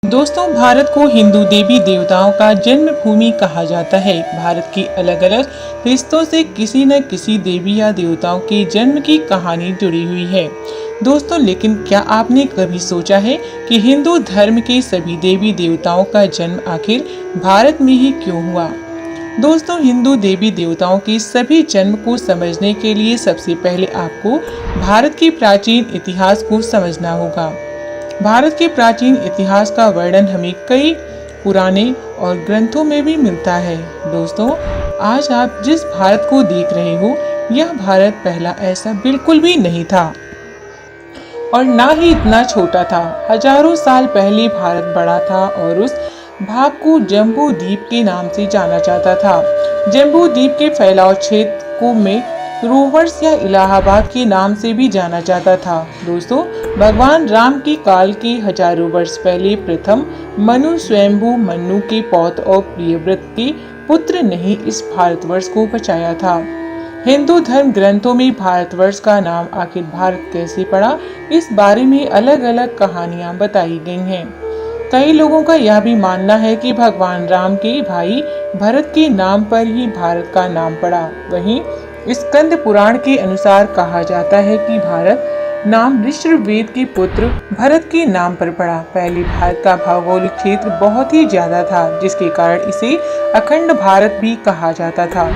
दोस्तों, भारत को हिंदू देवी देवताओं का जन्मभूमि कहा जाता है। भारत की अलग अलग रिश्तों से किसी न किसी देवी या देवताओं के जन्म की कहानी जुड़ी हुई है। दोस्तों, लेकिन क्या आपने कभी सोचा है कि हिंदू धर्म के सभी देवी देवताओं का जन्म आखिर भारत में ही क्यों हुआ? दोस्तों, हिंदू देवी देवताओं के सभी जन्म को समझने के लिए सबसे पहले आपको भारत के प्राचीन इतिहास को समझना होगा। भारत के प्राचीन इतिहास का वर्णन हमें कई पुराने और ग्रंथों में भी मिलता है। दोस्तों, आज आप जिस भारत को देख रहे हो, यह भारत पहला ऐसा बिल्कुल भी नहीं था और ना ही इतना छोटा था। हजारों साल पहले भारत बड़ा था और उस भाग को जम्बू द्वीप के नाम से जाना जाता था। जम्बू द्वीप के फैलाव क्षेत्र को में रोवर्स या इलाहाबाद के नाम से भी जाना जाता था। दोस्तों, भगवान राम के काल के हजारों वर्ष पहले प्रथम मनु स्वयंभू मनु के पौत्र और प्रियव्रत के पुत्र ने ही इस भारतवर्ष को बचाया था। हिंदू धर्म ग्रंथों में भारतवर्ष का नाम आखिर भारत कैसे पड़ा, इस बारे में अलग अलग कहानियां बताई गई हैं। कई लोगों का यह भी मानना है कि भगवान राम के भाई भरत के नाम पर ही भारत का नाम पड़ा। वहीं स्कंद पुराण के अनुसार कहा जाता है कि भारत नाम ऋषभवेद के पुत्र भरत के नाम पर पड़ा। पहले भारत का भौगोलिक क्षेत्र बहुत ही ज्यादा था, जिसके कारण इसे अखंड भारत भी कहा जाता था।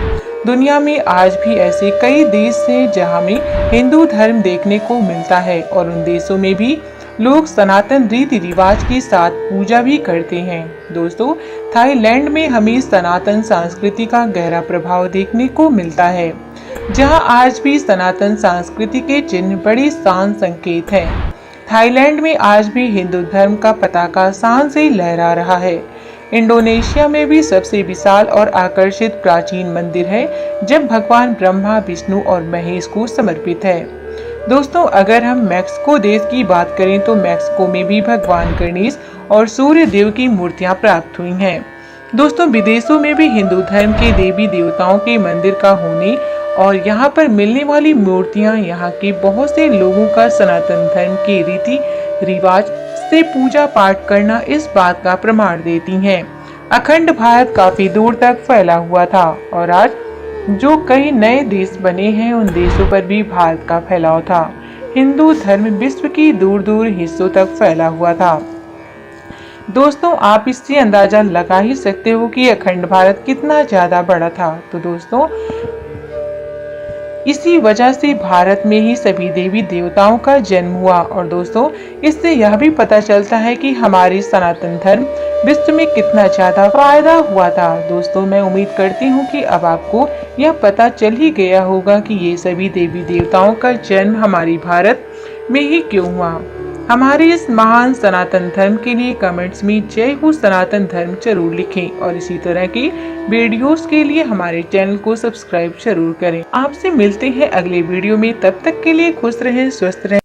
दुनिया में आज भी ऐसे कई देश हैं जहां में हिंदू धर्म देखने को मिलता है और उन देशों में भी लोग सनातन रीति रिवाज के साथ पूजा भी करते हैं। दोस्तों, थाईलैंड में हमें सनातन संस्कृति का गहरा प्रभाव देखने को मिलता है, जहां आज भी सनातन संस्कृति के चिन्ह बड़े शान संकेत हैं। थाईलैंड में आज भी हिंदू धर्म का पताका शान से लहरा रहा है। इंडोनेशिया में भी सबसे विशाल और आकर्षित प्राचीन मंदिर है, जब भगवान ब्रह्मा, विष्णु और महेश को समर्पित है। दोस्तों, अगर हम मैक्सिको देश की बात करें तो मैक्सिको में भी भगवान गणेश और सूर्य देव की मूर्तियां प्राप्त हुई हैं। दोस्तों, विदेशों में भी हिंदू धर्म के देवी देवताओं के मंदिर का होने और यहाँ पर मिलने वाली मूर्तियाँ यहाँ के बहुत से लोगों का सनातन धर्म के रीति रिवाज से पूजा पाठ करना इस बात का प्रमाण देती हैं। अखंड भारत काफी दूर तक फैला हुआ था और आज जो कई नए देश बने हैं, उन देशों पर भी भारत का फैलाव था। हिंदू धर्म विश्व की दूर दूर हिस्सों तक फैला हुआ था। दोस्तों, आप इससे अंदाजा लगा ही सकते हो कि अखंड भारत कितना ज्यादा बड़ा था। तो दोस्तों, इसी वजह से भारत में ही सभी देवी देवताओं का जन्म हुआ और दोस्तों, इससे यह भी पता चलता है कि हमारी सनातन धर्म विश्व में कितना ज्यादा फायदा हुआ था। दोस्तों, मैं उम्मीद करती हूँ कि अब आपको यह पता चल ही गया होगा कि ये सभी देवी देवताओं का जन्म हमारी भारत में ही क्यों हुआ। हमारे इस महान सनातन धर्म के लिए कमेंट्स में जय हो सनातन धर्म जरूर लिखें और इसी तरह की वीडियोस के लिए हमारे चैनल को सब्सक्राइब जरूर करें। आपसे मिलते हैं अगले वीडियो में, तब तक के लिए खुश रहें, स्वस्थ रहें।